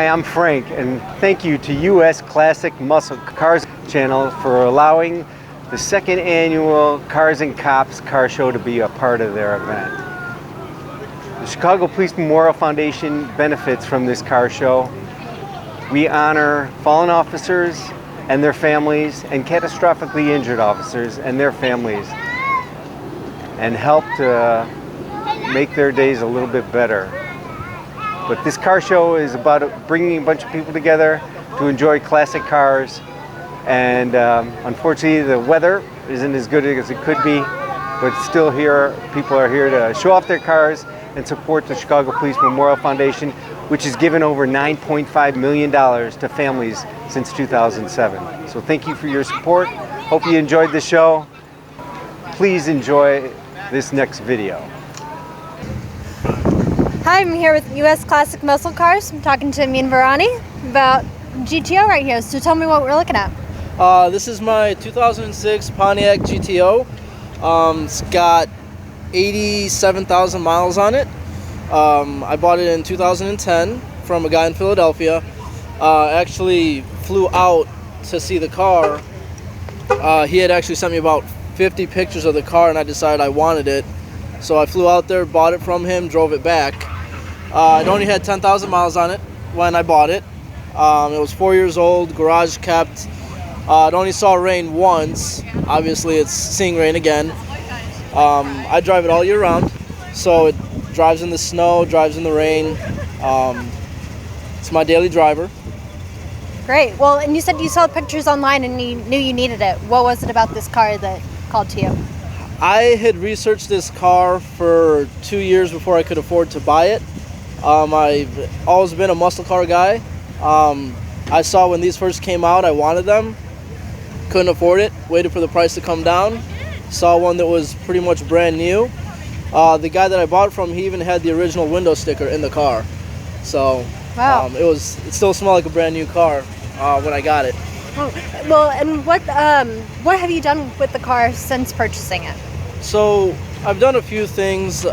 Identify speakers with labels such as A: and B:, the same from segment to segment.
A: Hi, I'm Frank, and thank you to U.S. Classic Muscle Cars channel for allowing the second annual Cars and Cops car show to be a part of their event. The Chicago Police Memorial Foundation benefits from this car show. We honor fallen officers and their families, and catastrophically injured officers and their families, and help to make their days a little bit better. But this car show is about bringing a bunch of people together to enjoy classic cars, and unfortunately the weather isn't as good as it could be, but still here, people are here to show off their cars and support the Chicago Police Memorial Foundation, which has given over $9.5 million to families since 2007. So thank you for your support. Hope you enjoyed the show. Please enjoy this next video.
B: Hi, I'm here with U.S. Classic Muscle Cars. I'm talking to Amin Varani about GTO right here. So tell me what we're looking at.
C: This is my 2006 Pontiac GTO. It's got 87,000 miles on it. I bought it in 2010 from a guy in Philadelphia. Actually flew out to see the car. He had actually sent me about 50 pictures of the car, and I decided I wanted it. So I flew out there, bought it from him, drove it back. It only had 10,000 miles on it when I bought it. It was 4 years old, garage kept. It only saw rain once. Obviously it's seeing rain again. I drive it all year round, so it drives in the snow, drives in the rain. It's my daily driver.
B: Great. Well, and you said you saw pictures online and you knew you needed it. What was it about this car that called to you?
C: I had researched this car for 2 years before I could afford to buy it. I've always been a muscle car guy. I saw when these first came out, I wanted them. Couldn't afford it, waited for the price to come down. Saw one that was pretty much brand new. The guy that I bought from, he even had the original window sticker in the car. So
B: wow.
C: It still smelled like a brand new car when I got it.
B: Oh, well, and what have you done with the car since purchasing it?
C: So I've done a few things.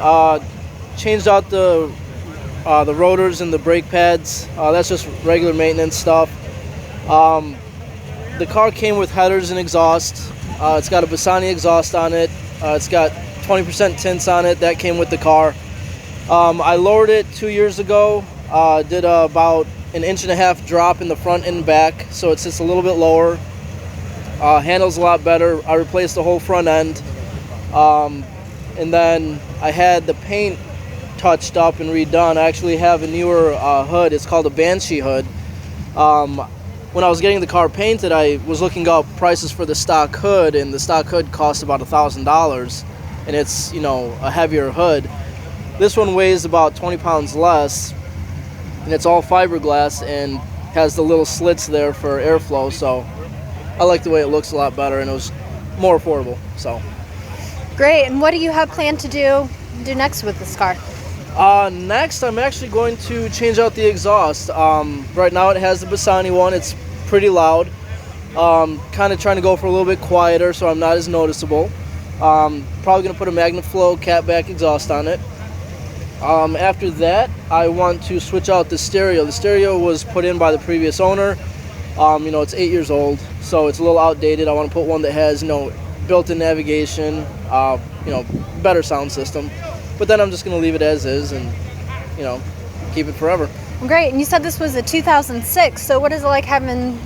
C: Changed out the rotors and the brake pads. That's just regular maintenance stuff. The car came with headers and exhaust. It's got a Bassani exhaust on it. It's got 20% tints on it. That came with the car. I lowered it 2 years ago. Did about 1.5 inch drop in the front and back, so it sits a little bit lower. Handles a lot better. I replaced the whole front end. And then I had the paint touched up and redone. I actually have a newer hood. It's called a Banshee hood. When I was getting the car painted, I was looking up prices for the stock hood, and the stock hood cost about $1,000, and it's, you know, a heavier hood. This one weighs about 20 pounds less, and it's all fiberglass and has the little slits there for airflow, so I like the way it looks a lot better, and it was more affordable. So
B: great. And what do you have planned to do next with this car?
C: Next, I'm actually going to change out the exhaust. Right now it has the Bassani one. It's pretty loud. Kind of trying to go for a little bit quieter so I'm not as noticeable. Probably going to put a Magnaflow catback exhaust on it. After that, I want to switch out the stereo. The stereo was put in by the previous owner. You know, it's 8 years old, so it's a little outdated. I want to put one that has, you know, built-in navigation, you know, better sound system. But then I'm just going to leave it as is and, you know, keep it forever.
B: Great. And you said this was a 2006, so what is it like having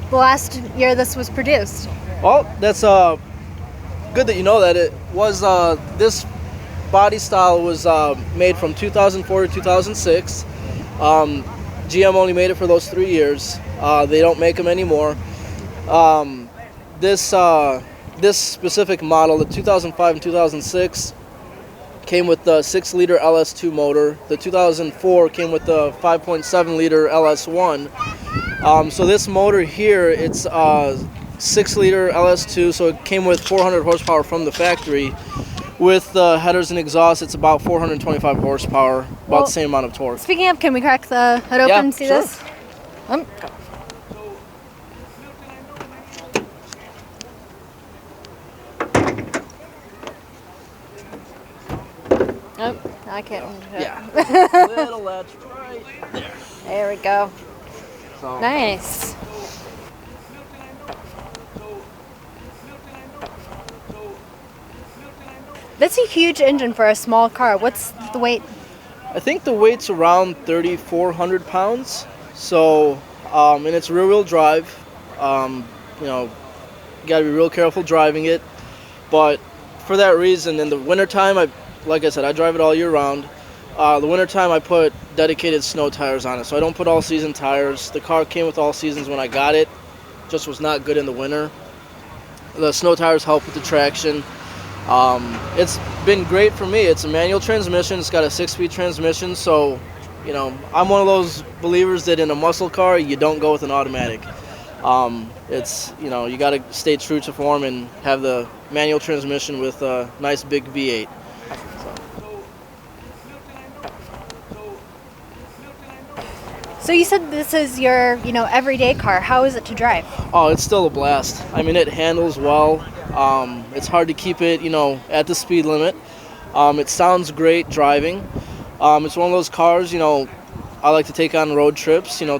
B: the last year this was produced?
C: Well, that's good that you know that. It was, this body style was made from 2004 to 2006. GM only made it for those 3 years. They don't make them anymore. This specific model, the 2005 and 2006, came with the 6-liter LS2 motor. The 2004 came with the 5.7-liter LS1. So this motor here, it's 6-liter LS2, so it came with 400 horsepower from the factory. With the headers and exhaust, it's about 425 horsepower, about the same amount of torque.
B: Speaking of, can we crack the hood open and see this? Go. Oh, I can't.
C: Yeah. Little latch right there.
B: There we go.
C: So,
B: Nice. That's a huge engine for a small car. What's the weight?
C: I think the weight's around 3,400 pounds. So, and it's rear-wheel drive. You know, you got to be real careful driving it. But for that reason, in the wintertime, like I said, I drive it all year round. The wintertime, I put dedicated snow tires on it. So I don't put all-season tires. The car came with all seasons when I got it. Just was not good in the winter. The snow tires help with the traction. It's been great for me. It's a manual transmission. It's got a 6-speed transmission. So, you know, I'm one of those believers that in a muscle car, you don't go with an automatic. It's, you know, you got to stay true to form and have the manual transmission with a nice big V8.
B: So you said this is your, everyday car. How is it to drive?
C: Oh, it's still a blast. I mean, it handles well. It's hard to keep it, at the speed limit. It sounds great driving. It's one of those cars, I like to take on road trips, a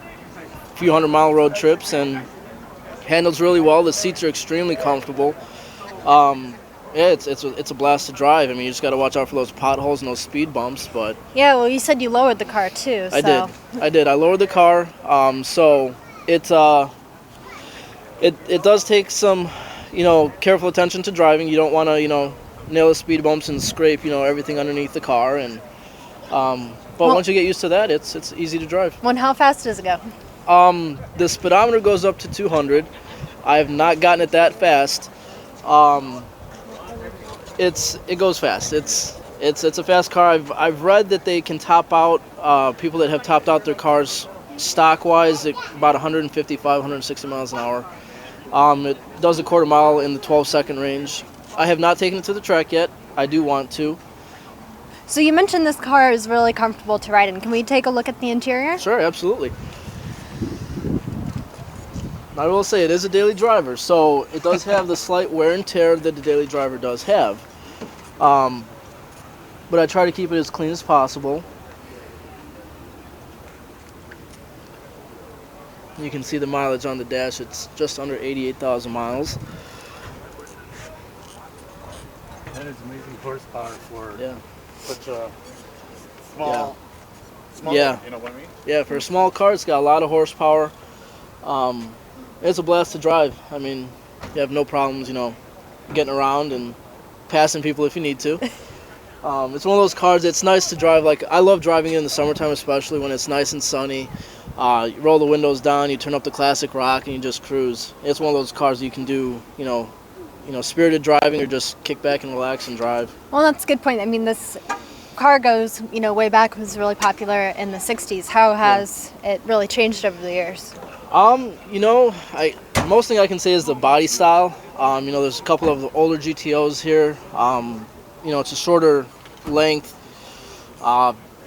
C: few 100-mile road trips, and handles really well. The seats are extremely comfortable. Yeah, it's a blast to drive. I mean, you just got to watch out for those potholes and those speed bumps. But
B: yeah, well, you said you lowered the car too. So.
C: I did. I lowered the car. So it does take some, careful attention to driving. You don't want to, nail the speed bumps and scrape, everything underneath the car. And but once you get used to that, it's easy to drive.
B: Well, how fast does it go?
C: The speedometer goes up to 200. I have not gotten it that fast. It goes fast. It's a fast car. I've read that they can top out, people that have topped out their cars stock wise at about 155, 160 miles an hour. It does a quarter mile in the 12-second range. I have not taken it to the track yet. I do want to.
B: So you mentioned this car is really comfortable to ride in. Can we take a look at the interior?
C: Sure, absolutely. I will say it is a daily driver, so it does have the slight wear and tear that the daily driver does have. But I try to keep it as clean as possible. You can see the mileage on the dash. It's just under 88,000 miles.
D: That is amazing horsepower for
C: Yeah.
D: such a small,
C: Yeah.
D: you know what I mean?
C: Yeah, for a small car, it's got a lot of horsepower. It's a blast to drive. I mean, you have no problems, getting around and passing people if you need to. It's one of those cars that's nice to drive. Like, I love driving it in the summertime, especially when it's nice and sunny. You roll the windows down, you turn up the classic rock, and you just cruise. It's one of those cars you can do, spirited driving or just kick back and relax and drive.
B: Well, that's a good point. I mean, this car goes, way back. It was really popular in the 60s. How has it really changed over the years?
C: Most thing I can say is the body style. There's a couple of the older GTOs here. It's a shorter length.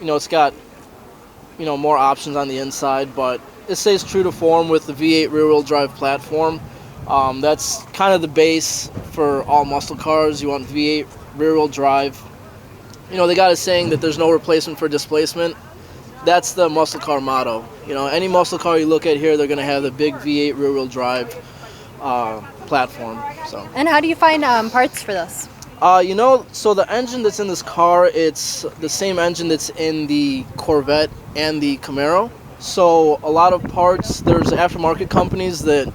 C: It's got, more options on the inside, but it stays true to form with the V8 rear-wheel drive platform. That's kind of the base for all muscle cars. You want V8 rear-wheel drive. They got a saying that there's no replacement for displacement. That's the muscle car motto. Any muscle car you look at here, they're going to have the big V8 rear-wheel drive platform. So.
B: And how do you find parts for this?
C: So the engine that's in this car, it's the same engine that's in the Corvette and the Camaro. So a lot of parts, there's aftermarket companies that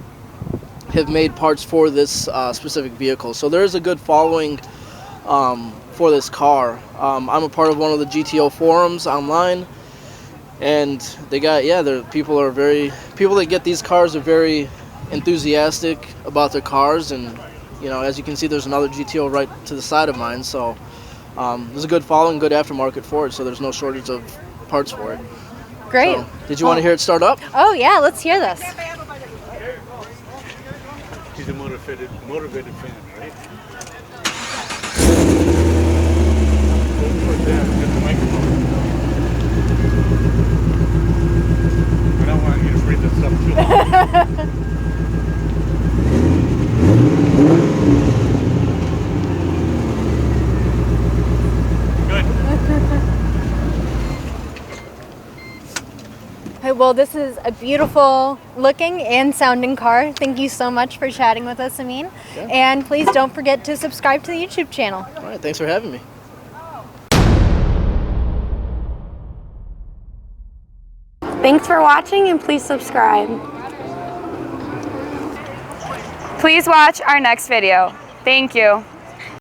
C: have made parts for this specific vehicle. So there's a good following for this car. I'm a part of one of the GTO forums online. And they got, people that get these cars are very enthusiastic about their cars. And, as you can see, there's another GTO right to the side of mine. So there's a good following, good aftermarket for it. So there's no shortage of parts for it.
B: Great.
C: So, did you want to hear it start up?
B: Oh, yeah, let's hear this.
D: She's a motivated fan, right? Go towards that, get the microphone. I don't want you to read this up too long. Good.
B: Hey, right, well, this is a beautiful looking and sounding car. Thank you so much for chatting with us, Amin.
C: Yeah.
B: And please don't forget to subscribe to the YouTube channel.
C: All right, thanks for having me.
E: Thanks for watching and please subscribe.
F: Please watch our next video. Thank you.